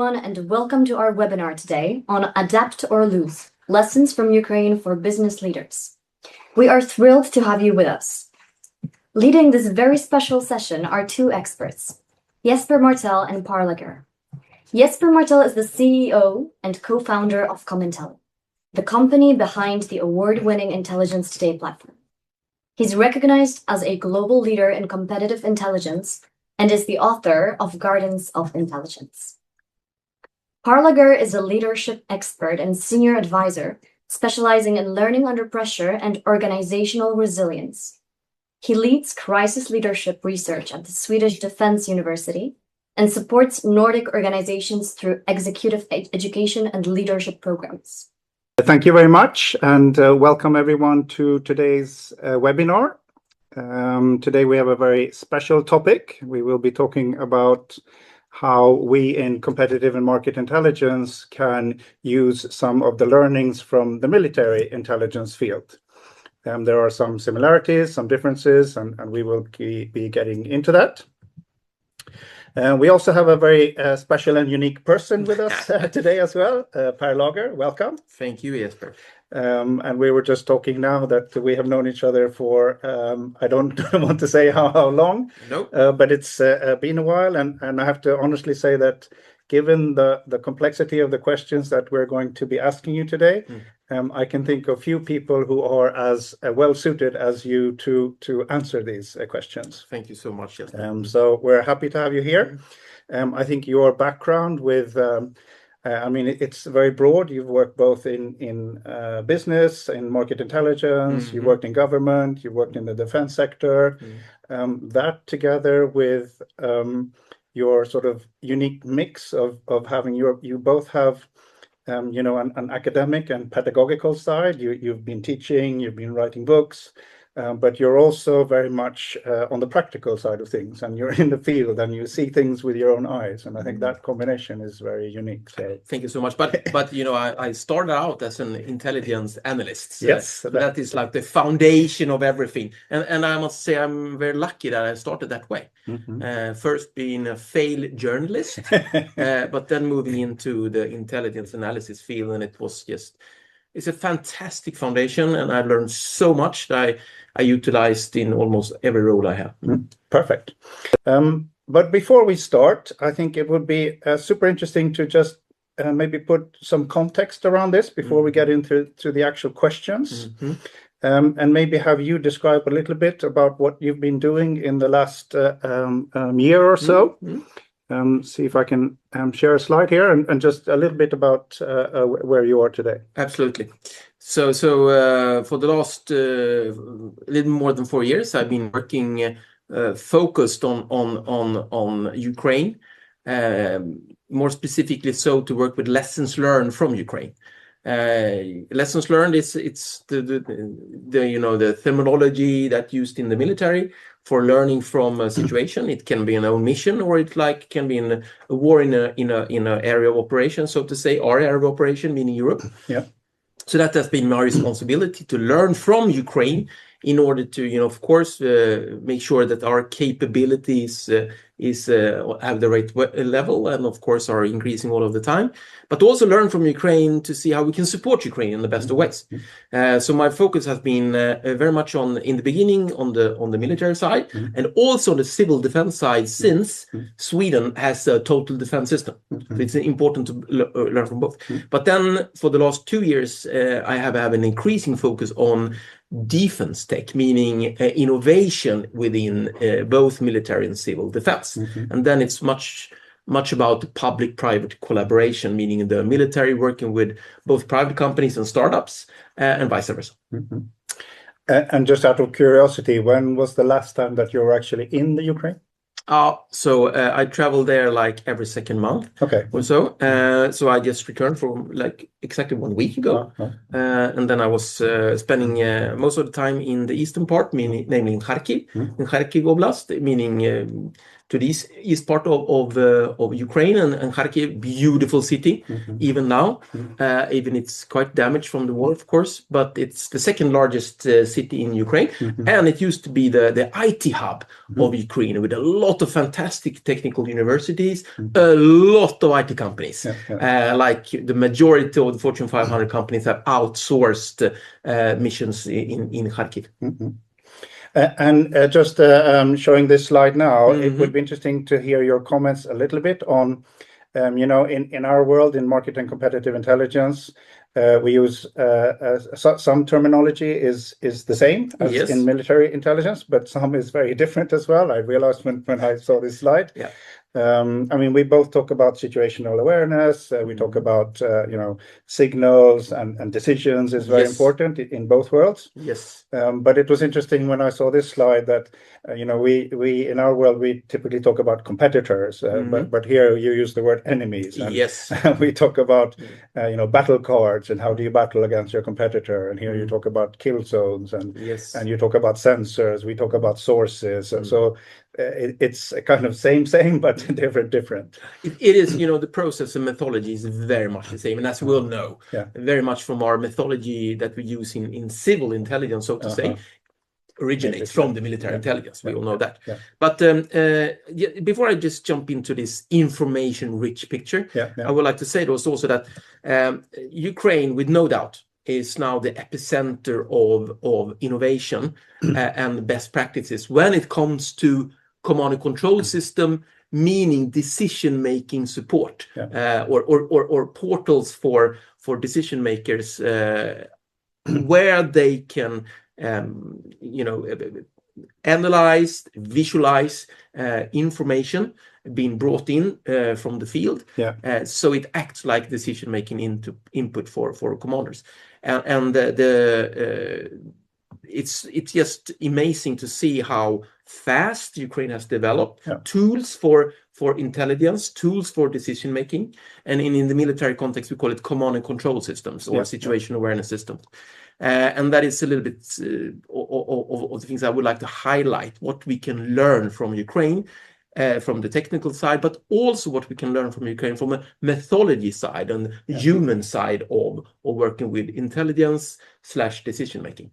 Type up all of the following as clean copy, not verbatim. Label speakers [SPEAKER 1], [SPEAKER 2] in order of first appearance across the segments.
[SPEAKER 1] everyone, and welcome to our webinar today on Adapt or Lose, Lessons from Ukraine for Business Leaders. We are thrilled to have you with us. Leading this very special session are two experts, Jesper Martel and Per Lager. Jesper Martel is the CEO and co-founder of Comintelli, the company behind the award-winning Intelligence Today platform. He's recognized as a global leader in competitive intelligence and is the author of Gardens of Intelligence. Per Lager is a leadership expert and senior advisor specializing in learning under pressure and organizational resilience. He leads crisis leadership research at the Swedish Defense University and supports Nordic organizations through executive education and leadership programs.
[SPEAKER 2] Thank you very much, and welcome everyone to today's webinar. Today we have a very special topic. We will be talking about how we in competitive and market intelligence can use some of the learnings from the military intelligence field. There are some similarities, some differences, and we will be getting into that. We also have a very special and unique person with us today as well, Per Lager. Welcome.
[SPEAKER 3] Thank you, Jesper.
[SPEAKER 2] And we were just talking now that we have known each other for, I don't want to say how long,
[SPEAKER 3] Nope.
[SPEAKER 2] But it's been a while. And I have to honestly say that given the complexity of the questions that we're going to be asking you today, I can think of few people who are as well suited as you to answer these questions.
[SPEAKER 3] Thank you so much, Jesper.
[SPEAKER 2] So we're happy to have you here. I think your background with it's very broad. You've worked both in business, in market intelligence, you worked in government, you worked in the defense sector. That together with your sort of unique mix of having you both have an academic and pedagogical side. You've been teaching, you've been writing books, but you're also very much on the practical side of things, and you're in the field and you see things with your own eyes. And I think that combination is very unique. So
[SPEAKER 3] thank you so much. But I started out as an intelligence analyst. So
[SPEAKER 2] yes,
[SPEAKER 3] that is like the foundation of everything. And I must say I'm very lucky that I started that way. First being a failed journalist, but then moving into the intelligence analysis field, and it's a fantastic foundation, and I learned so much that I utilized in almost every role I have.
[SPEAKER 2] Perfect. But before we start, I think it would be super interesting to just maybe put some context around this before we get into the actual questions. And maybe have you describe a little bit about what you've been doing in the last year or so. See if I can share a slide here and just a little bit about where you are today.
[SPEAKER 3] Absolutely. So for the last little more than 4 years, I've been working focused on Ukraine, more specifically so to work with lessons learned from Ukraine. Lessons learned it's the terminology that used in the military for learning from a situation. It can be an own mission, or it can be in a war in a area of operation, so to say, our area of operation, meaning Europe.
[SPEAKER 2] Yeah.
[SPEAKER 3] So that has been my responsibility to learn from Ukraine in order to, of course, make sure that our capabilities have the right level, and of course are increasing all of the time, but also learn from Ukraine to see how we can support Ukraine in the best of ways. So my focus has been very much in the beginning on the military side, and also on the civil defense side, since Sweden has a total defense system. So it's important to learn from both. But then for the last 2 years, I have an increasing focus on defense tech, meaning innovation within both military and civil defense. And then it's much about public-private collaboration, meaning the military working with both private companies and startups, and vice versa.
[SPEAKER 2] And just out of curiosity, when was the last time that you were actually in the Ukraine?
[SPEAKER 3] So I travel there like every second month.
[SPEAKER 2] Okay.
[SPEAKER 3] Or so. So I just returned from like exactly 1 week ago. And then I was spending most of the time in the eastern part, namely in Kharkiv, in Kharkiv Oblast, meaning to this east part of Ukraine, and Kharkiv, beautiful city, even now. Even it's quite damaged from the war, of course, but it's the second largest city in Ukraine, and it used to be the IT hub of Ukraine, with a lot of fantastic technical universities, a lot of IT companies. Like the majority of the Fortune 500 companies have outsourced missions in Kharkiv.
[SPEAKER 2] And just showing this slide now, it would be interesting to hear your comments a little bit on, in our world, in market and competitive intelligence, we use some terminology is the same as in military intelligence, but some is very different as well. I realized when I saw this slide.
[SPEAKER 3] Yeah.
[SPEAKER 2] We both talk about situational awareness. We talk about signals and decisions is very important in both worlds.
[SPEAKER 3] Yes.
[SPEAKER 2] But it was interesting when I saw this slide that we in our world we typically talk about competitors, but here you use the word enemies. And
[SPEAKER 3] yes.
[SPEAKER 2] We talk about battle cards and how do you battle against your competitor. And here you talk about kill zones and you talk about sensors. We talk about sources. So it's a kind of same, but different.
[SPEAKER 3] It is, the process and methodology is very much the same. And as we all know, very much from our methodology that we use in civil intelligence, so to say, originates from the military intelligence. We all know that. But before I just jump into this information-rich picture, I would like to say also that Ukraine, with no doubt, is now the epicenter of innovation and best practices when it comes to command and control system, meaning decision-making support, or portals for decision makers where they can analyze, visualize information being brought in from the field, so it acts like decision-making input for commanders, and it's just amazing to see how fast Ukraine has developed tools for intelligence, tools for decision making, and in the military context we call it command and control systems or situation awareness systems. And that is a little bit of the things I would like to highlight, what we can learn from Ukraine from the technical side, but also what we can learn from Ukraine from a methodology side and human side of working with intelligence/decision making.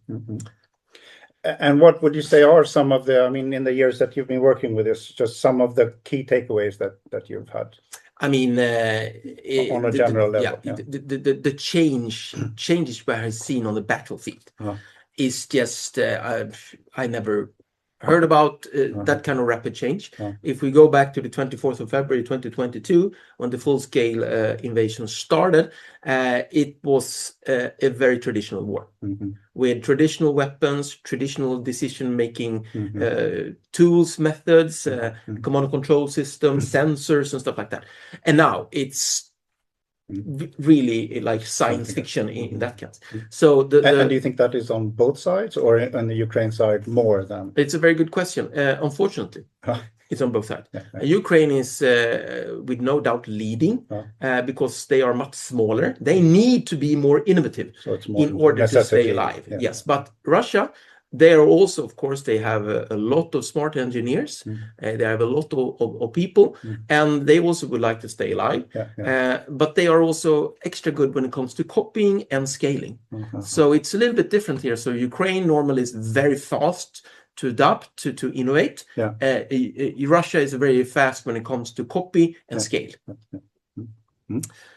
[SPEAKER 2] And what would you say are some of the, in the years that you've been working with this, just some of the key takeaways that you've had?
[SPEAKER 3] On
[SPEAKER 2] a general level.
[SPEAKER 3] The changes we have seen on the battlefield is just, I never heard about that kind of rapid change. If we go back to the 24th of February 2022, when the full-scale invasion started, it was a very traditional war with traditional weapons, traditional decision-making tools, methods, command and control systems, sensors, and stuff like that. And now it's really like science fiction in that case. So
[SPEAKER 2] and do you think that is on both sides or on the Ukraine side more than?
[SPEAKER 3] It's a very good question. Unfortunately, it's on both sides. Ukraine is with no doubt leading because they are much smaller. They need to be more innovative in order to stay alive. Yes, but Russia, they are also, of course, they have a lot of smart engineers. They have a lot of people, and they also would like to stay alive. But they are also extra good when it comes to copying and scaling. So it's a little bit different here. So Ukraine normally is very fast to adapt, to innovate. Russia is very fast when it comes to copy and scale.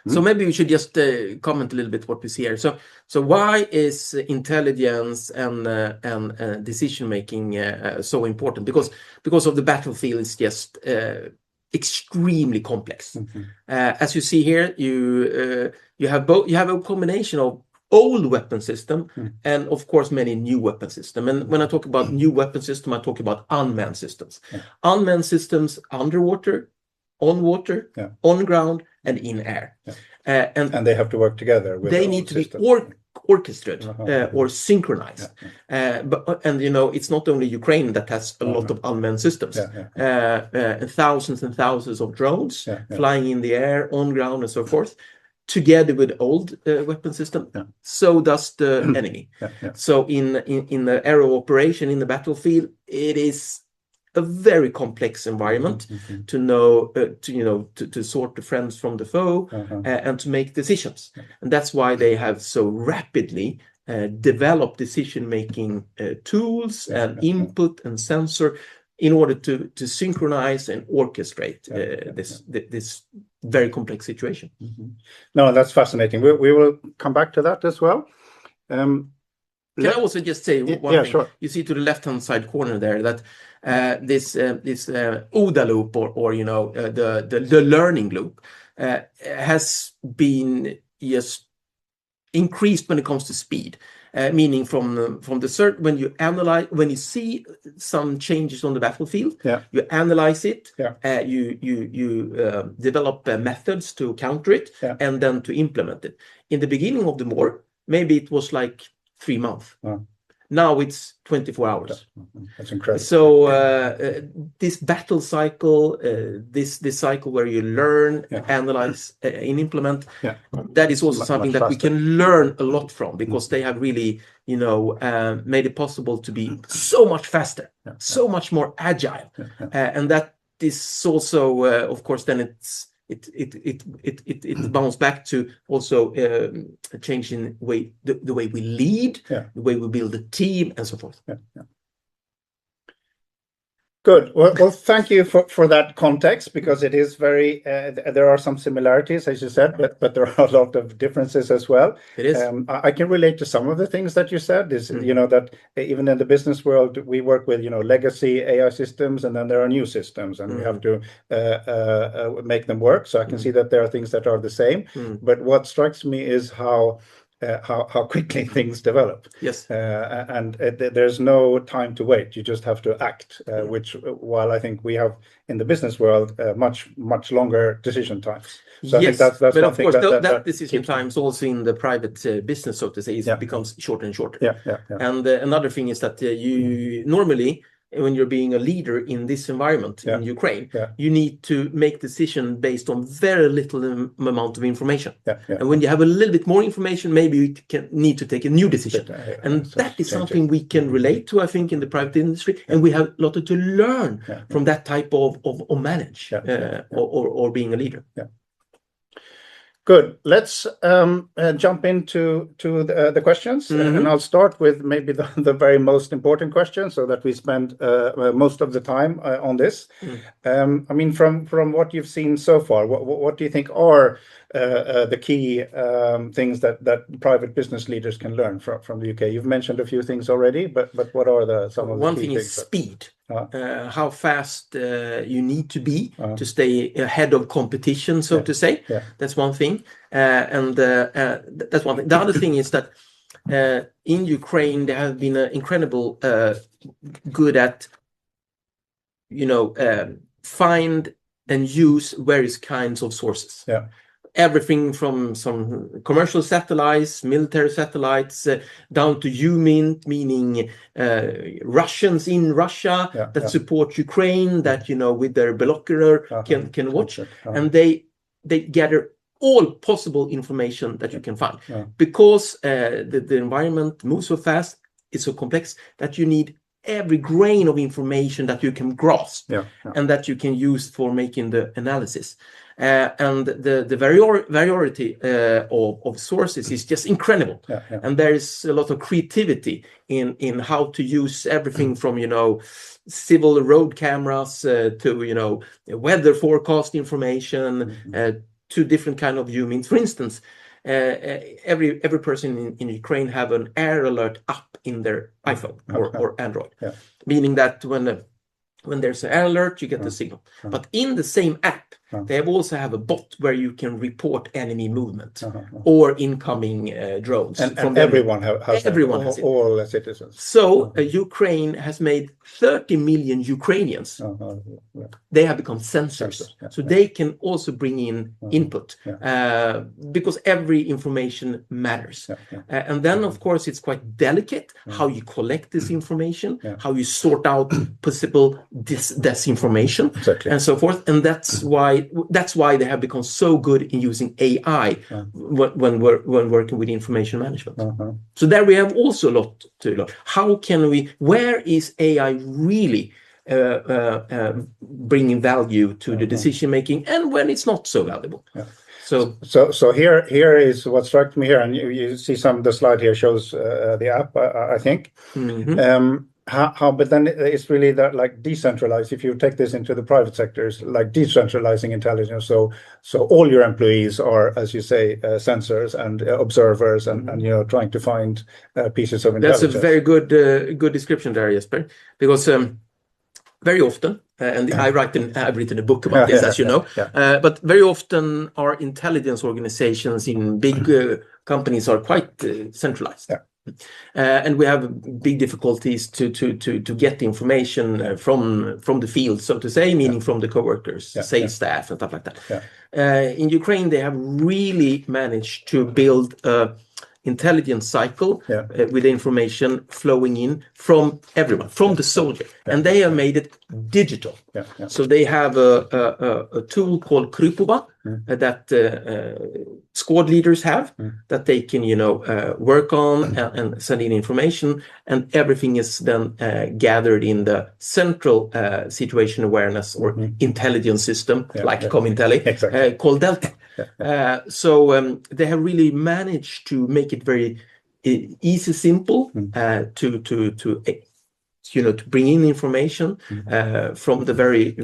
[SPEAKER 3] So maybe we should just comment a little bit what we see here. So why is intelligence and decision making so important? Because of the battlefield is just extremely complex. As you see here, you have a combination of old weapon system and of course many new weapon system. And when I talk about new weapon system, I talk about unmanned systems. Unmanned systems underwater, on water, on ground, and in air.
[SPEAKER 2] And they have to work together.
[SPEAKER 3] They need to be orchestrated or synchronized. But it's not only Ukraine that has a lot of unmanned systems. Thousands and thousands of drones flying in the air, on ground, and so forth, together with old weapon system. So does the enemy. So in the aero operation in the battlefield, it is a very complex environment to know, to sort the friends from the foe and to make decisions. And that's why they have so rapidly developed decision-making tools and input and sensor in order to synchronize and orchestrate this very complex situation.
[SPEAKER 2] No, that's fascinating. We will come back to that as well.
[SPEAKER 3] Can I also just say one thing?
[SPEAKER 2] Sure.
[SPEAKER 3] You see to the left-hand side corner there that this OODA loop or the learning loop has been just increased when it comes to speed. Meaning from the when you see some changes on the battlefield, you analyze it, you develop methods to counter it, and then to implement it. In the beginning of the war, maybe it was like 3 months. Now it's 24 hours.
[SPEAKER 2] That's incredible.
[SPEAKER 3] So this battle cycle, this cycle where you learn, analyze, and implement, that is also something that we can learn a lot from, because they have really, made it possible to be so much faster, so much more agile, and that is also, of course, then it bounces back to also changing the way we lead, the way we build a team, and so forth.
[SPEAKER 2] Good. Well, thank you for that context, because it is very. There are some similarities, as you said, but there are a lot of differences as well.
[SPEAKER 3] It is.
[SPEAKER 2] I can relate to some of the things that you said. Is that even in the business world, we work with legacy AI systems, and then there are new systems, and we have to make them work. So I can see that there are things that are the same. But what strikes me is how quickly things develop.
[SPEAKER 3] Yes.
[SPEAKER 2] And there's no time to wait. You just have to act, which, while I think we have in the business world much longer decision times. So
[SPEAKER 3] yes,
[SPEAKER 2] I think that's
[SPEAKER 3] but
[SPEAKER 2] one
[SPEAKER 3] of
[SPEAKER 2] thing
[SPEAKER 3] course that
[SPEAKER 2] keeps
[SPEAKER 3] decision times also in the private business, so to say, becomes shorter and shorter.
[SPEAKER 2] Yeah.
[SPEAKER 3] And another thing is that you normally, when you're being a leader in this environment in Ukraine, you need to make decision based on very little amount of information. And when you have a little bit more information, maybe you need to take a new decision. And that is something we can relate to, I think, in the private industry. And we have a lot to learn from that type of manage or being a leader.
[SPEAKER 2] Good. Let's jump into the questions, and I'll start with maybe the very most important question, so that we spend most of the time on this. I mean, from what you've seen so far, what do you think are the key things that private business leaders can learn from the UK? You've mentioned a few things already, but what are some of the key things?
[SPEAKER 3] One thing is speed. How fast you need to be to stay ahead of competition, so to say. That's one thing, and that's one thing. The other thing is that in Ukraine they have been incredible good at find and use various kinds of sources. Everything from some commercial satellites, military satellites, down to UMINT, meaning Russians in Russia that support Ukraine, that with their binocular can watch, and they gather all possible information that you can find, because the environment moves so fast, it's so complex, that you need every grain of information that you can grasp and that you can use for making the analysis. And the variety of sources is just incredible. And there is a lot of creativity in how to use everything from civil road cameras to weather forecast information to different kind of UMINs. For instance, every person in Ukraine have an air alert app in their iPhone or Android, meaning that when there's an air alert, you get the signal. But in the same app, they also have a bot where you can report enemy movement or incoming drones.
[SPEAKER 2] And everyone has
[SPEAKER 3] it.
[SPEAKER 2] All citizens.
[SPEAKER 3] So Ukraine has made 30 million Ukrainians. They have become sensors. So they can also bring in input because every information matters. And then, of course, it's quite delicate how you collect this information, how you sort out possible disinformation, and so forth. And that's why they have become so good in using AI when working with information management. So there we have also a lot to learn. Where is AI really bringing value to the decision making, and when it's not so valuable.
[SPEAKER 2] Yeah.
[SPEAKER 3] So
[SPEAKER 2] here is what struck me here, and you see the slide here shows the app, I think. But then it's really that like decentralized. If you take this into the private sector, it's like decentralizing intelligence. So all your employees are, as you say, sensors and observers, and trying to find pieces of intelligence.
[SPEAKER 3] That's a very good description there, Jesper, because very often, and I've written a book about this, as you know, but very often our intelligence organizations in big companies are quite centralized.
[SPEAKER 2] Yeah.
[SPEAKER 3] And we have big difficulties to get the information from the field, so to say, meaning from the coworkers, sales staff, and stuff like that. In Ukraine, they have really managed to build a intelligence cycle with information flowing in from everyone, from the soldier, and they have made it digital. So they have a tool called Krypova that squad leaders have, that they can work on and send in information, and everything is then gathered in the central situation awareness or intelligence system, like Comintelli, called Delta. So they have really managed to make it very easy, simple to bring in information from the very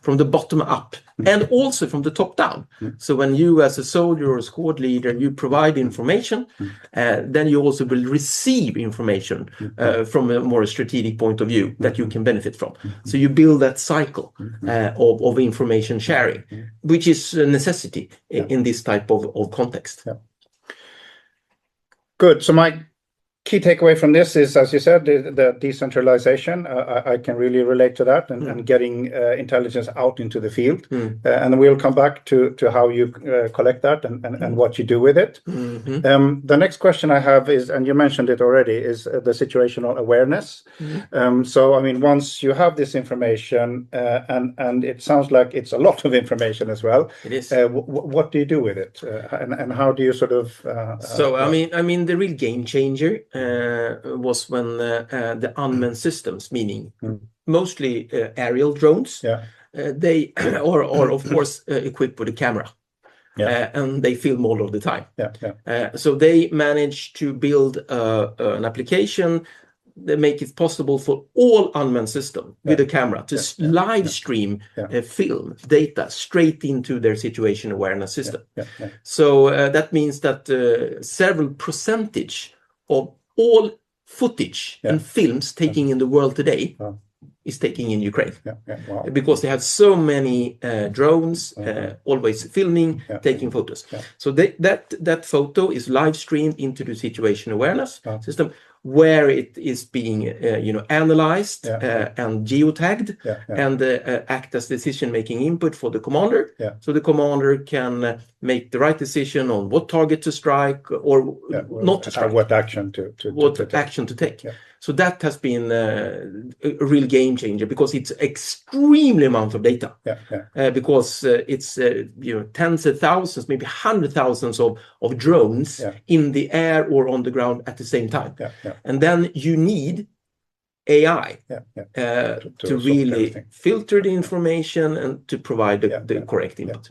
[SPEAKER 3] from the bottom up, and also from the top down. So when you, as a soldier or a squad leader, you provide information, then you also will receive information from a more strategic point of view that you can benefit from. So you build that cycle of information sharing, which is a necessity in this type of context.
[SPEAKER 2] Good. So my key takeaway from this is, as you said, the decentralization. I can really relate to that, and getting intelligence out into the field. And we'll come back to how you collect that and what you do with it. The next question I have is, and you mentioned it already, is the situational awareness. So, I mean, once you have this information, and it sounds like it's a lot of information as well.
[SPEAKER 3] It is.
[SPEAKER 2] What do you do with it, and how do you sort of?
[SPEAKER 3] So, I mean, the real game changer was when the unmanned systems, meaning mostly aerial drones, they are of course equipped with a camera, and they film all of the time. So they managed to build an application that make it possible for all unmanned systems with a camera to live stream film data straight into their situation awareness system. So that means that several percentage of all footage and films taking in the world today is taking in Ukraine. Because they have so many drones always filming, taking photos. So that photo is live streamed into the situation awareness system, where it is being analyzed and geotagged, and act as decision-making input for the commander. So the commander can make the right decision on what target to strike or not to strike.
[SPEAKER 2] What action to take.
[SPEAKER 3] So that has been a real game changer, because it's extremely amount of data. Because it's tens of thousands, maybe 100,000s of drones in the air or on the ground at the same time. And then you need AI to really filter the information and to provide the correct input.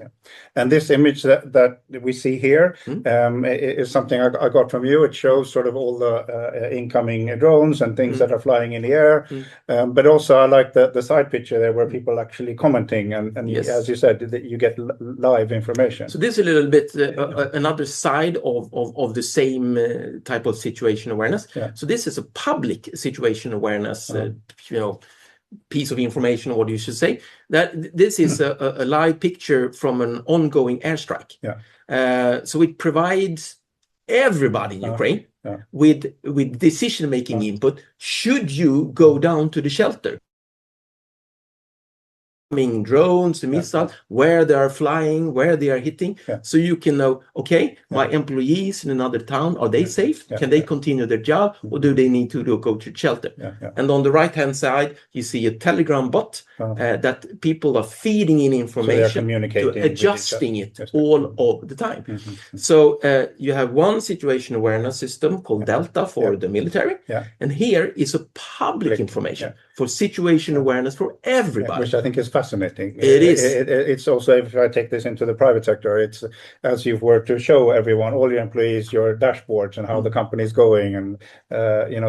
[SPEAKER 2] And this image that we see here is something I got from you. It shows sort of all the incoming drones and things that are flying in the air. But also I like the side picture there, where people are actually commenting, and as you said, you get live information.
[SPEAKER 3] So this is a little bit another side of the same type of situation awareness. So this is a public situation awareness piece of information, or you should say that this is a live picture from an ongoing airstrike. So it provides everybody in Ukraine with decision-making input. Should you go down to the shelter? Drones, the missiles, where they are flying, where they are hitting, so you can know, okay, my employees in another town, are they safe? Can they continue their job, or do they need to go to shelter? And on the right hand side, you see a Telegram bot that people are feeding in information, to adjusting it all of the time. So you have one situation awareness system called Delta for the military, and here is a public information. for situation awareness for everybody.
[SPEAKER 2] Which I think is fascinating.
[SPEAKER 3] It is.
[SPEAKER 2] It's also, if I take this into the private sector, it's as you've worked to show everyone, all your employees, your dashboards and how the company is going, and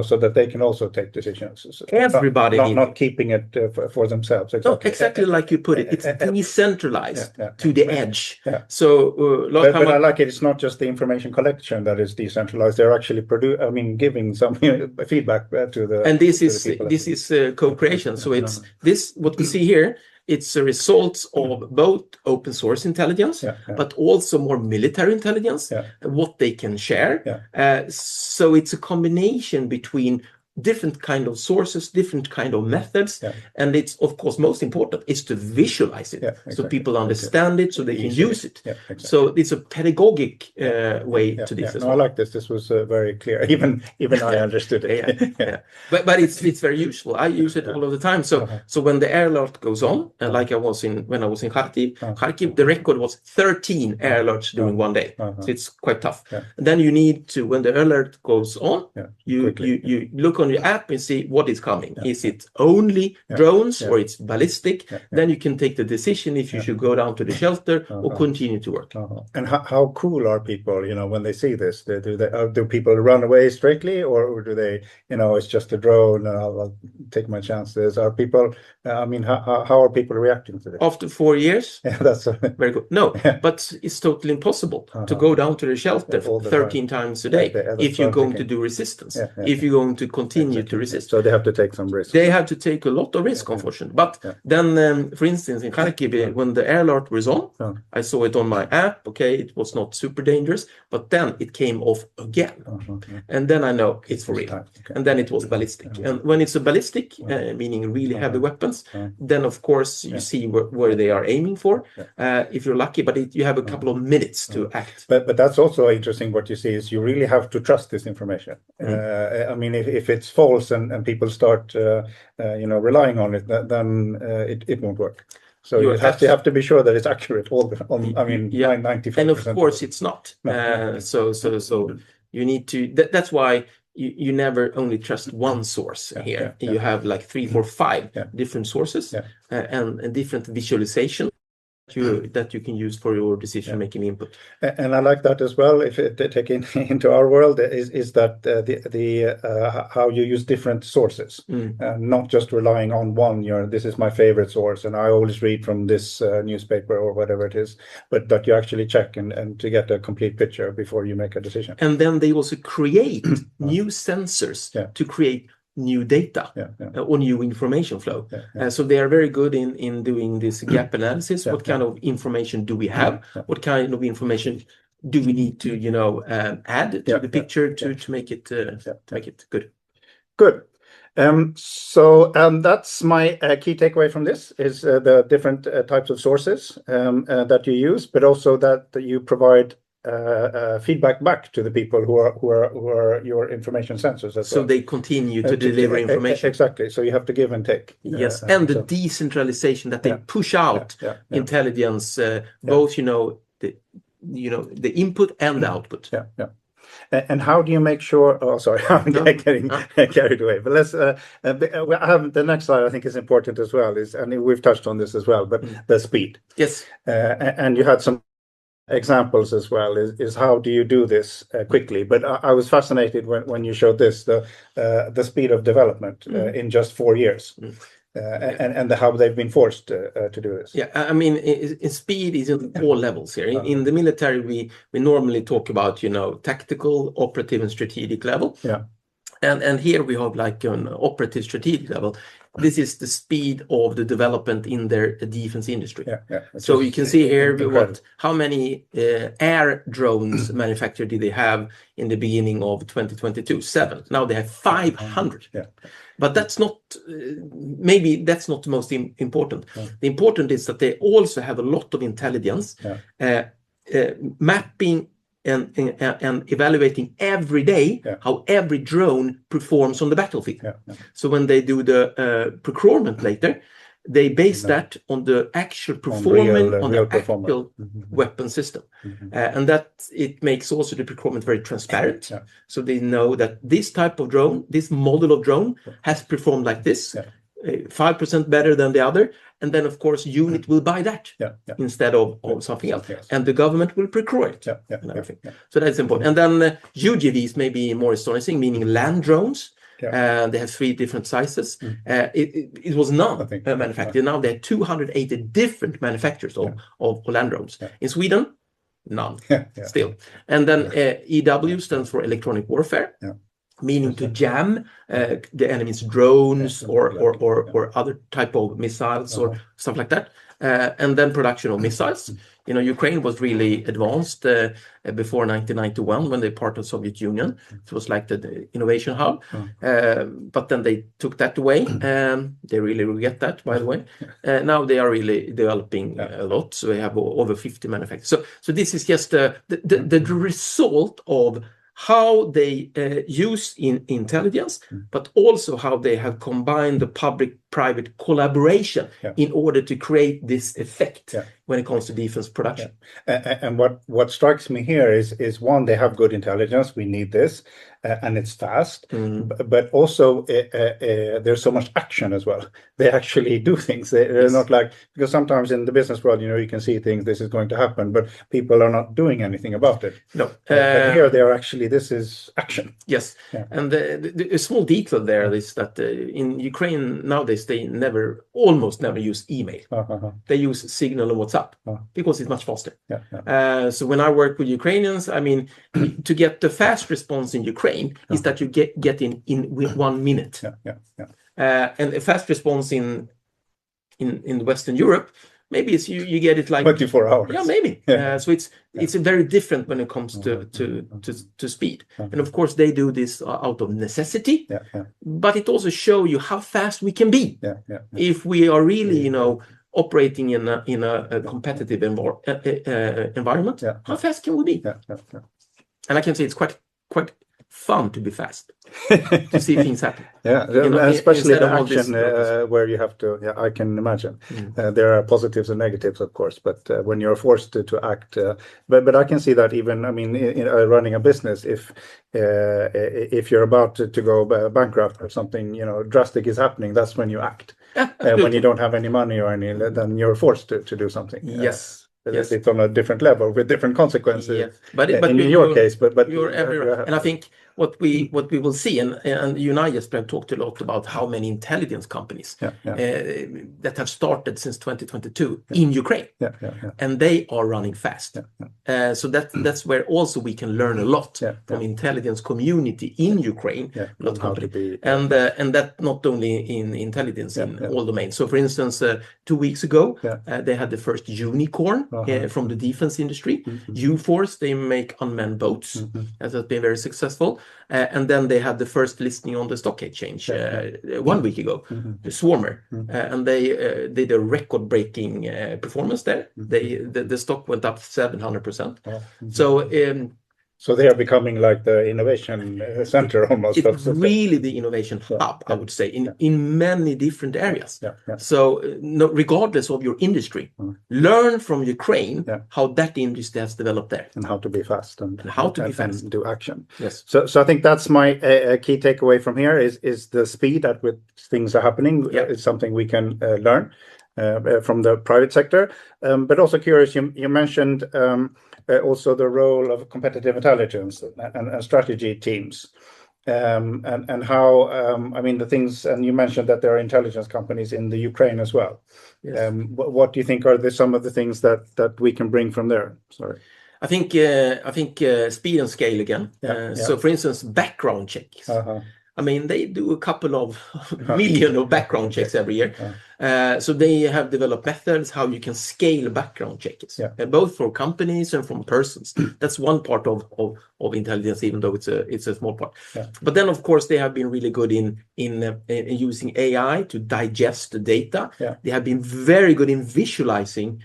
[SPEAKER 2] so that they can also take decisions.
[SPEAKER 3] Everybody
[SPEAKER 2] not keeping it for themselves.
[SPEAKER 3] No, exactly like you put it. It's decentralized to the edge.
[SPEAKER 2] Yeah.
[SPEAKER 3] So,
[SPEAKER 2] but I like it. It's not just the information collection that is decentralized. They're actually giving some feedback to the.
[SPEAKER 3] And this is co-creation. So it's this what we see here. It's a result of both open source intelligence, but also more military intelligence, what they can share. So it's a combination between different kind of sources, different kind of methods, and it's of course most important is to visualize it, so people understand it, so they can use it. So it's a pedagogic way to this as well.
[SPEAKER 2] I like this. This was very clear. Even I understood it.
[SPEAKER 3] But it's very useful. I use it all of the time. So when the air alert goes on, like when I was in Kharkiv, the record was 13 air alerts during one day. So it's quite tough. And then you need to, when the alert goes on, you look on your app and see what is coming. Is it only drones or it's ballistic? Then you can take the decision if you should go down to the shelter or continue to work.
[SPEAKER 2] And how cool are people, when they see this? Do people run away straightly, or do they, it's just a drone and I'll take my chances? Are people, how are people reacting to this?
[SPEAKER 3] After 4 years?
[SPEAKER 2] That's
[SPEAKER 3] very good. No, but it's totally impossible to go down to the shelter 13 times a day if you're going to do resistance, if you're going to continue to resist.
[SPEAKER 2] So they have to take some risks.
[SPEAKER 3] They have to take a lot of risk, unfortunately. But then, for instance, in Kharkiv, when the air alert was on, I saw it on my app. Okay, it was not super dangerous, but then it came off again. And then I know it's for real. And then it was ballistic. And when it's a ballistic, meaning really heavy weapons, then of course you see where they are aiming for, if you're lucky, but you have a couple of minutes to act.
[SPEAKER 2] But that's also interesting. What you see is you really have to trust this information. If it's false and people start relying on it, then it won't work. So you have to be sure that it's accurate. 95%.
[SPEAKER 3] And of course it's not. So you need to. That's why you never only trust one source here. You have like 3, 4, 5 different sources and different visualization that you can use for your decision-making input.
[SPEAKER 2] And I like that as well. If it take into our world is that how you use different sources, not just relying on one. This is my favorite source, and I always read from this newspaper or whatever it is. But that you actually check and to get a complete picture before you make a decision.
[SPEAKER 3] And then they also create new sensors to create new data or new information flow. So they are very good in doing this gap analysis. What kind of information do we have? What kind of information do we need to add to the picture to make it good?
[SPEAKER 2] Good. So that's my key takeaway from this is the different types of sources that you use, but also that you provide feedback back to the people who are your information sensors.
[SPEAKER 3] So they continue to deliver information.
[SPEAKER 2] Exactly. So you have to give and take.
[SPEAKER 3] Yes, and the decentralization that they push out intelligence, both the input and the output.
[SPEAKER 2] And how do you make sure? Oh, sorry, I'm getting carried away. But let's. I have the next slide. I think is important as well. And we've touched on this as well. But the speed.
[SPEAKER 3] Yes.
[SPEAKER 2] And you had some examples as well. Is how do you do this quickly? But I was fascinated when you showed this the speed of development in just 4 years. And how they've been forced to do this.
[SPEAKER 3] Yeah, I mean, speed is in all levels here. In the military, we normally talk about tactical, operative, and strategic level.
[SPEAKER 2] Yeah.
[SPEAKER 3] And here we have like an operative strategic level. This is the speed of the development in their defense industry. So you can see here how many air drones manufactured did they have in the beginning of 2022? 7. Now they have 500. But that's not, maybe that's not the most important. The important is that they also have a lot of intelligence, mapping and evaluating every day how every drone performs on the battlefield. So when they do the procurement later, they base that on the actual performance on the actual weapon system. And that it makes also the procurement very transparent. So they know that this type of drone, this model of drone has performed like this. 5% better than the other, and then of course unit will buy that instead of something else, and the government will procure it and everything. So that's important. And then UGVs may be more astonishing, meaning land drones. They have 3 different sizes. It was none manufactured. Now there are 280 different manufacturers of land drones. In Sweden, none still. And then EW stands for electronic warfare. Meaning to jam the enemy's drones or other type of missiles or stuff like that. And then production of missiles. You know, Ukraine was really advanced before 1991 when they part of Soviet Union. It was like the innovation hub. But then they took that away. They really regret that, by the way. Now they are really developing a lot. So they have over 50 manufacturers. So this is just the result of how they use intelligence, but also how they have combined the public-private collaboration in order to create this effect when it comes to defense production.
[SPEAKER 2] And what strikes me here is one, they have good intelligence. We need this, and it's fast. But also there's so much action as well. They actually do things. They're not like, because sometimes in the business world, you know, you can see things, this is going to happen, but people are not doing anything about it.
[SPEAKER 3] No.
[SPEAKER 2] But here they are actually, this is action.
[SPEAKER 3] Yes. And the small detail there is that in Ukraine nowadays, they almost never use email. They use Signal and WhatsApp because it's much faster. So when I work with Ukrainians, I mean, to get the fast response in Ukraine is that you get in 1 minute. And a fast response in Western Europe, maybe it's you get it like
[SPEAKER 2] 24 hours.
[SPEAKER 3] Yeah, maybe. So it's very different when it comes to speed. And of course, they do this out of necessity. But it also shows you how fast we can be if we are really, you know, operating in a competitive environment. How fast can we be? And I can say it's quite fun to be fast, to see things happen.
[SPEAKER 2] Especially the action where you have to. I can imagine. There are positives and negatives, of course, but when you're forced to act, but I can see that even. I mean, in running a business, if you're about to go bankrupt or something, you know, drastic is happening, that's when you act. When you don't have any money or any, then you're forced to do something.
[SPEAKER 3] Yes.
[SPEAKER 2] It's on a different level with different consequences.
[SPEAKER 3] But
[SPEAKER 2] in your case, but
[SPEAKER 3] you're everywhere. And I think what we will see, and you and I just talked a lot about how many intelligence companies that have started since 2022 in Ukraine, and they are running fast. So that's where also we can learn a lot from intelligence community in Ukraine, not company, and that not only in intelligence in all domains. So for instance, 2 weeks ago, they had the first unicorn from the defense industry. U-Force, they make unmanned boats. That has been very successful. And then they had the first listing on the stock exchange 1 week ago, the Swarmer, and they did a record-breaking performance there. The stock went up 700%.
[SPEAKER 2] So they are becoming like the innovation center almost.
[SPEAKER 3] It's really the innovation hub, I would say, in many different areas. So regardless of your industry, learn from Ukraine how that industry has developed there.
[SPEAKER 2] And how to be fast. And
[SPEAKER 3] how to be fast.
[SPEAKER 2] And do action.
[SPEAKER 3] Yes.
[SPEAKER 2] So I think that's my key takeaway from here is the speed at which things are happening. It's something we can learn from the private sector. But also curious, you mentioned also the role of competitive intelligence and strategy teams, and how I mean the things. And you mentioned that there are intelligence companies in the Ukraine as well. What do you think are some of the things that we can bring from there? Sorry.
[SPEAKER 3] I think speed and scale again. So for instance, background checks. I mean, they do a couple of million of background checks every year. So they have developed methods how you can scale background checks, both for companies and from persons. That's one part of intelligence, even though it's a small part. But then, of course, they have been really good in using AI to digest the data. They have been very good in visualizing,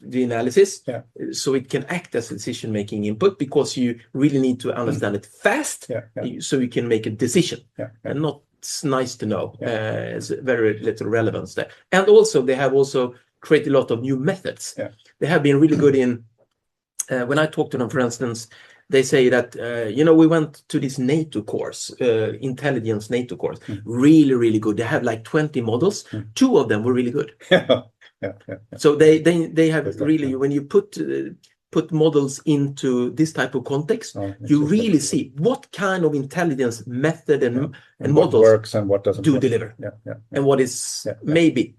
[SPEAKER 3] the analysis, so it can act as a decision-making input, because you really need to understand it fast, so you can make a decision, and not it's nice to know. It's very little relevance there. And also, they have also created a lot of new methods. They have been really good in, when I talk to them, for instance, they say that, we went to this NATO course, intelligence NATO course, really, really good. They have like 20 models. 2 of them were really good.
[SPEAKER 2] Yeah.
[SPEAKER 3] So they have
[SPEAKER 2] That's
[SPEAKER 3] really,
[SPEAKER 2] right.
[SPEAKER 3] when you put models into this type of context, you really see what kind of intelligence method and
[SPEAKER 2] what
[SPEAKER 3] models
[SPEAKER 2] works and what doesn't
[SPEAKER 3] do
[SPEAKER 2] work.
[SPEAKER 3] deliver.
[SPEAKER 2] Yeah.
[SPEAKER 3] And what is
[SPEAKER 2] Yeah.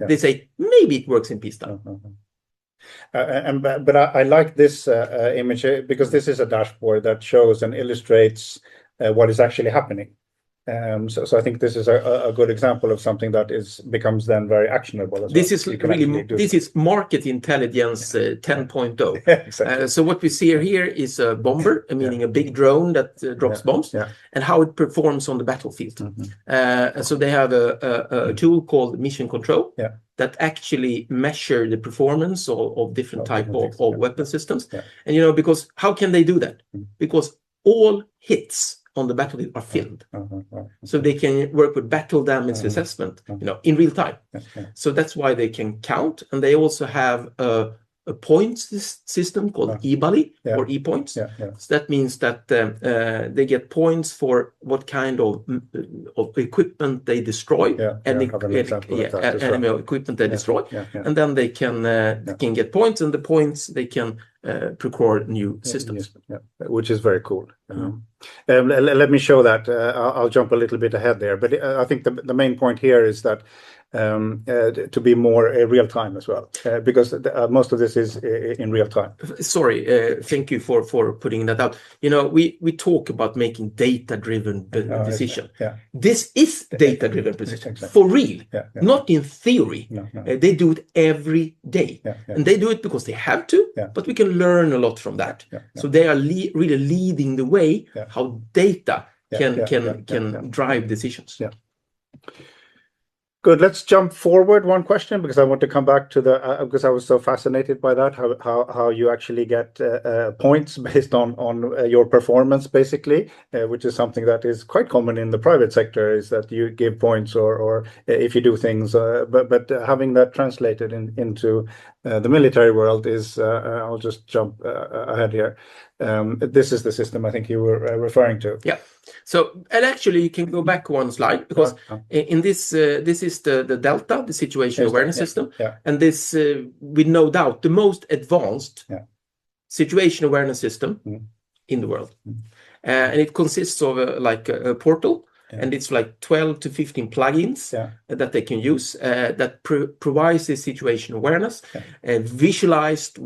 [SPEAKER 3] they say, maybe it works in peacetime.
[SPEAKER 2] But I like this image because this is a dashboard that shows and illustrates what is actually happening. So I think this is a good example of something that becomes then very actionable as
[SPEAKER 3] This
[SPEAKER 2] well.
[SPEAKER 3] is really, this is market intelligence 10.0.
[SPEAKER 2] Exactly.
[SPEAKER 3] So what we see here is a bomber, meaning a big drone that drops bombs, and how it performs on the battlefield. So they have a tool called Mission Control that actually measure the performance of different type of weapon systems. And because how can they do that? Because all hits on the battlefield are filmed. So they can work with battle damage assessment, in real time. So that's why they can count. And they also have a points system called eBally or ePoints. So that means that they get points for what kind of equipment they destroy, enemy equipment they destroy, and then they can get points, and the points they can procure new systems,
[SPEAKER 2] which is very cool. Let me show that. I'll jump a little bit ahead there, but I think the main point here is that to be more real time as well, because most of this is in real time.
[SPEAKER 3] Sorry, thank you for putting that out. We talk about making data-driven decision. This is data-driven decision for real, not in theory. They do it every day, and they do it because they have to. But we can learn a lot from that. So they are really leading the way how data can drive decisions.
[SPEAKER 2] Good. Let's jump forward one question, because I want to come back to because I was so fascinated by that, how you actually get points based on your performance, basically, which is something that is quite common in the private sector, is that you give points or if you do things, but having that translated into the military world is, I'll just jump ahead here. This is the system I think you were referring to.
[SPEAKER 3] Yeah. So, and actually you can go back one slide, because in this is the Delta, the situation awareness system, and this with no doubt the most advanced situation awareness system in the world, and it consists of like a portal, and it's like 12 to 15 plugins that they can use that provides this situation awareness, visualized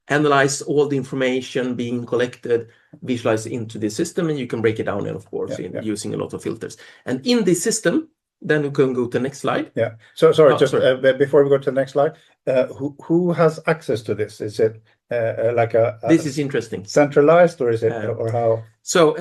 [SPEAKER 3] analyze all the information being collected, visualize into the system, and you can break it down, and of course using a lot of filters. And in this system, then we can go to the next slide.
[SPEAKER 2] So sorry, before we go to the next slide, who has access to this? Is it like
[SPEAKER 3] this is interesting,
[SPEAKER 2] centralized, or is it or how?
[SPEAKER 3] So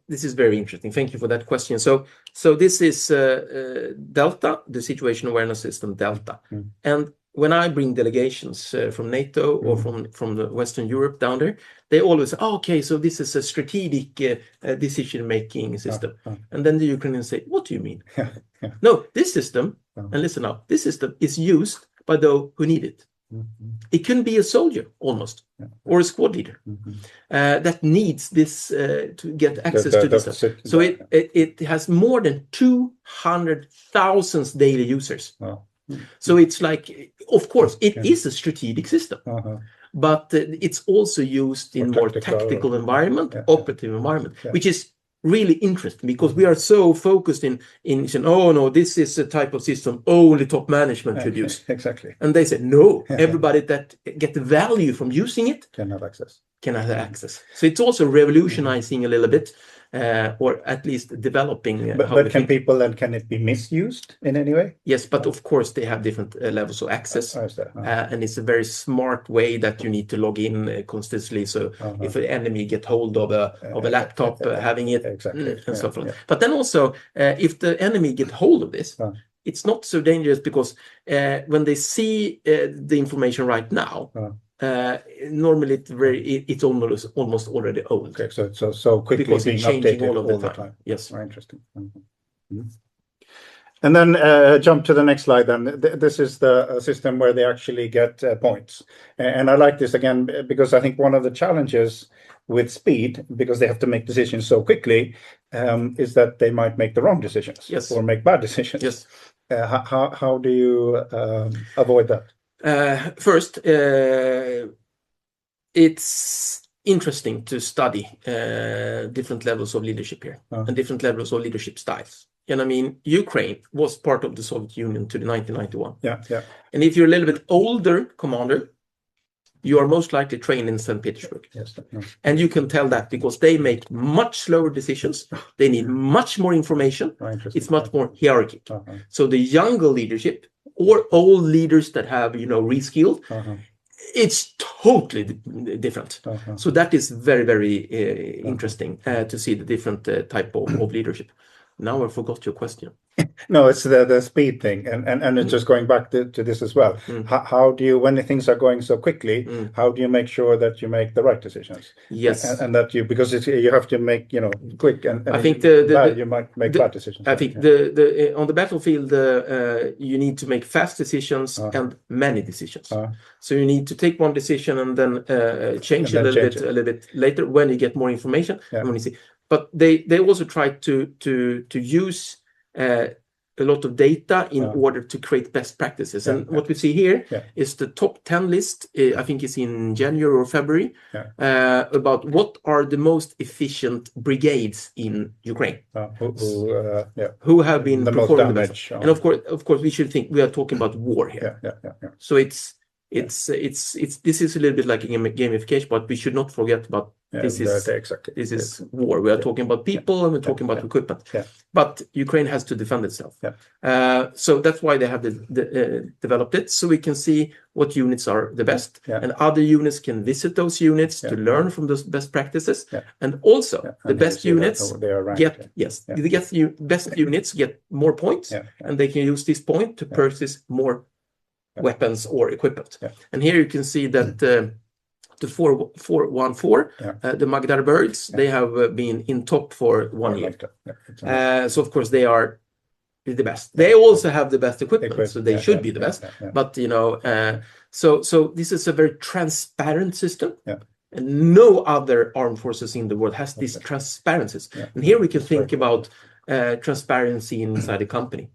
[SPEAKER 3] this is very interesting. Thank you for that question. So this is Delta, the situation awareness system Delta, and when I bring delegations from NATO or from the Western Europe down there, they always say, okay, so this is a strategic decision-making system. And then the Ukrainians say, what do you mean? No, this system, and listen up, this system is used by those who need it. It can be a soldier almost, or a squad leader that needs this to get access to this stuff. So it has more than 200,000 daily users. So it's like, of course, it is a strategic system, but it's also used in more tactical environment, operative environment, which is really interesting, because we are so focused in saying, oh no, this is a type of system only top management should use.
[SPEAKER 2] Exactly.
[SPEAKER 3] And they said, no, everybody that get the value from using it
[SPEAKER 2] can have access.
[SPEAKER 3] So it's also revolutionizing a little bit, or at least developing.
[SPEAKER 2] But can it be misused in any way?
[SPEAKER 3] Yes, but of course they have different levels of access, and it's a very smart way that you need to log in constantly. So if an enemy get hold of a laptop, having it and stuff like that. But then also, if the enemy get hold of this, it's not so dangerous, because when they see the information right now. Normally it's almost already old.
[SPEAKER 2] Okay, so quickly
[SPEAKER 3] because
[SPEAKER 2] being
[SPEAKER 3] it's changing
[SPEAKER 2] updated
[SPEAKER 3] all of the time. Yes,
[SPEAKER 2] very interesting. And then jump to the next slide. Then this is the system where they actually get points. And I like this again because I think one of the challenges with speed, because they have to make decisions so quickly, is that they might make the wrong decisions.
[SPEAKER 3] Yes.
[SPEAKER 2] Or make bad decisions.
[SPEAKER 3] Yes.
[SPEAKER 2] How do you avoid that?
[SPEAKER 3] First, it's interesting to study different levels of leadership here and different levels of leadership styles. And I mean, Ukraine was part of the Soviet Union to the 1991.
[SPEAKER 2] Yeah, yeah.
[SPEAKER 3] And if you're a little bit older commander, you are most likely trained in St. Petersburg.
[SPEAKER 2] Yes.
[SPEAKER 3] And you can tell that because they make much slower decisions. They need much more information. It's much more hierarchy. So the younger leadership or old leaders that have, reskilled, it's totally different. So that is very, very interesting to see the different type of leadership. Now I forgot your question.
[SPEAKER 2] No, it's the speed thing, and it's just going back to this as well. How do you, when things are going so quickly, how do you make sure that you make the right decisions?
[SPEAKER 3] Yes,
[SPEAKER 2] and that because you have to make quick, and
[SPEAKER 3] I think
[SPEAKER 2] you might make bad decisions.
[SPEAKER 3] I think the on the battlefield you need to make fast decisions and many decisions. So you need to take one decision and then change it a little bit later when you get more information. And when you see. But they also try to use a lot of data in order to create best practices. And what we see here is the top 10 list, I think it's in January or February, about what are the most efficient brigades in Ukraine. Who have been performing the best. And of course, we should think we are talking about war here. So this is a little bit like a gamification, but we should not forget about this is war. We are talking about people and we're talking about equipment. But Ukraine has to defend itself. So that's why they have developed it, so we can see what units are the best, and other units can visit those units to learn from those best practices. And also the best units best units get more points, and they can use this point to purchase more weapons or equipment. And here you can see that the 414, the Magdar birds, they have been in top for 1 year. So of course they are the best. They also have the best equipment, so they should be the best. But so this is a very transparent system. And no other armed forces in the world has these transparencies. And here we can think about transparency inside a company.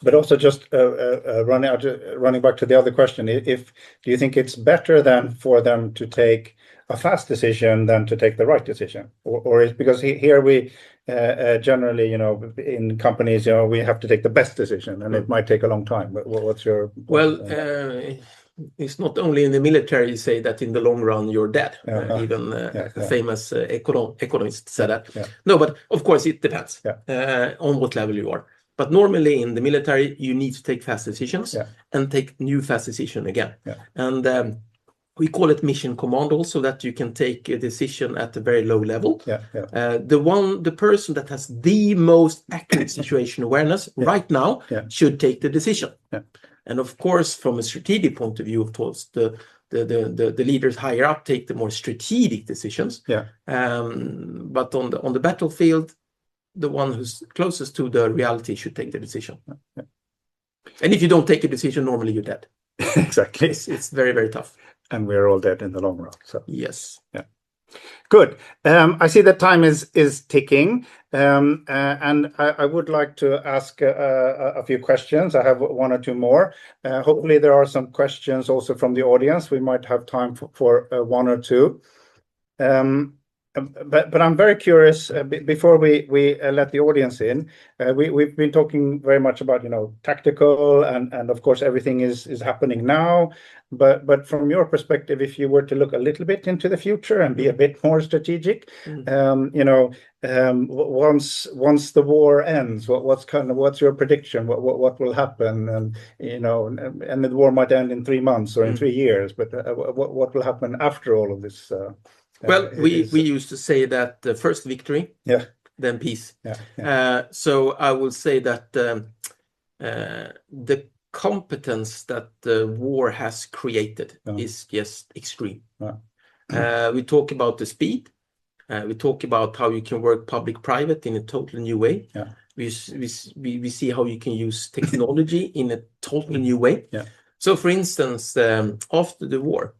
[SPEAKER 2] But also just running back to the other question, do you think it's better than for them to take a fast decision than to take the right decision? Or is because here we generally, in companies, we have to take the best decision and it might take a long time. But what's your...
[SPEAKER 3] Well, it's not only in the military you say that in the long run you're dead. Even famous economists said that. No, but of course it depends on what level you are. But normally in the military, you need to take fast decisions and take new fast decision again. And we call it mission command also, that you can take a decision at a very low level. The person that has the most accurate situation awareness right now should take the decision. And of course, from a strategic point of view, of course, the leaders higher up take the more strategic decisions. But on the battlefield, the one who's closest to the reality should take the decision. And if you don't take a decision, normally you're dead.
[SPEAKER 2] Exactly.
[SPEAKER 3] It's very, very tough.
[SPEAKER 2] And we're all dead in the long run. So
[SPEAKER 3] yes.
[SPEAKER 2] Good. I see that time is ticking. And I would like to ask a few questions. I have one or two more. Hopefully there are some questions also from the audience. We might have time for one or two. But I'm very curious, before we let the audience in, we've been talking very much about, tactical and of course everything is happening now. But from your perspective, if you were to look a little bit into the future and be a bit more strategic, once the war ends, what's your prediction? What will happen? And and the war might end in 3 months or in 3 years. But what will happen after all of this?
[SPEAKER 3] Well, we used to say that the first victory, then peace. So I will say that the competence that the war has created is just extreme. We talk about the speed. We talk about how you can work public-private in a totally new way. We see how you can use technology in a totally new way.
[SPEAKER 2] Yeah.
[SPEAKER 3] So, for instance, after the war,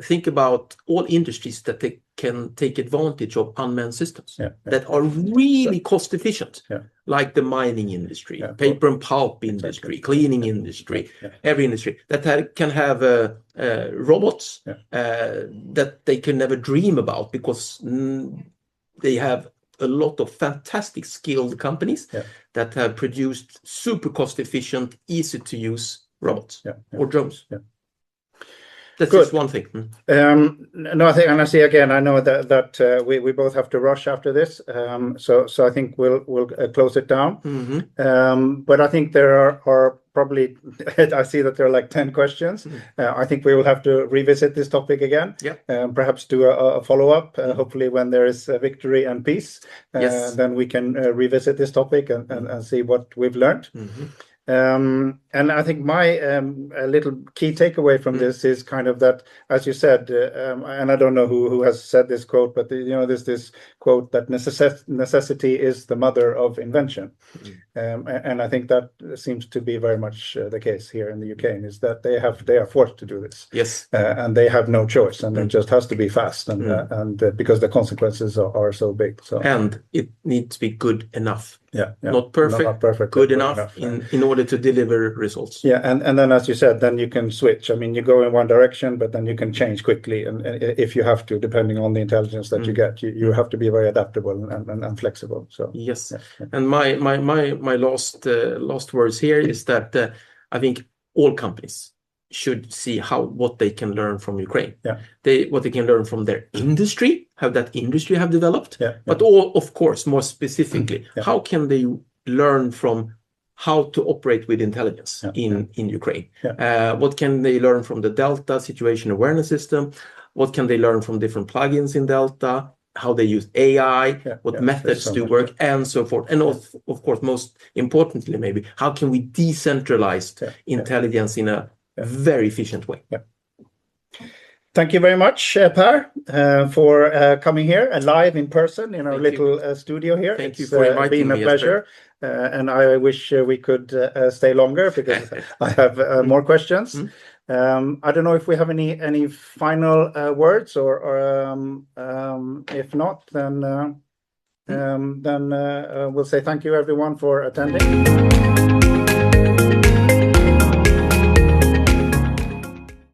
[SPEAKER 3] think about all industries that they can take advantage of unmanned systems that are really cost efficient, like the mining industry, paper and pulp industry, cleaning industry, every industry that can have robots that they can never dream about because they have a lot of fantastic skilled companies that have produced super cost efficient, easy to use robots or drones. That's
[SPEAKER 2] Good.
[SPEAKER 3] just one thing.
[SPEAKER 2] No, I think, and I see again. I know that we both have to rush after this, so I think we'll close it down. But I think there are probably I see that there are like 10 questions. I think we will have to revisit this topic again. Perhaps do a follow-up. Hopefully, when there is victory and peace, then we can revisit this topic and see what we've learned. And I think my a little key takeaway from this is kind of that, as you said, and I don't know who has said this quote, but there's this quote that necessity is the mother of invention. And I think that seems to be very much the case here in the UK, is that they are forced to do this.
[SPEAKER 3] Yes.
[SPEAKER 2] And they have no choice, and it just has to be fast, and because the consequences are so big. So
[SPEAKER 3] and it needs to be good enough.
[SPEAKER 2] Not perfect,
[SPEAKER 3] good enough in order to deliver results.
[SPEAKER 2] And then, as you said, then you can switch. I mean, you go in one direction, but then you can change quickly, and if you have to, depending on the intelligence that you get, you have to be very adaptable and flexible. So
[SPEAKER 3] yes, and my last words here is that I think all companies should see what they can learn from Ukraine. What they can learn from their industry, how that industry have developed, but of course, more specifically, how can they learn from how to operate with intelligence in Ukraine? What can they learn from the Delta situation awareness system? What can they learn from different plugins in Delta? How they use AI, what methods do work, and so forth. And of course, most importantly, maybe, how can we decentralize intelligence in a very efficient way?
[SPEAKER 2] Thank you very much, Per, for coming here live in person in our little studio here.
[SPEAKER 3] Thank you for inviting me.
[SPEAKER 2] It's been a pleasure, and I wish we could stay longer because I have more questions. I don't know if we have any final words, or if not, then we'll say thank you everyone for attending.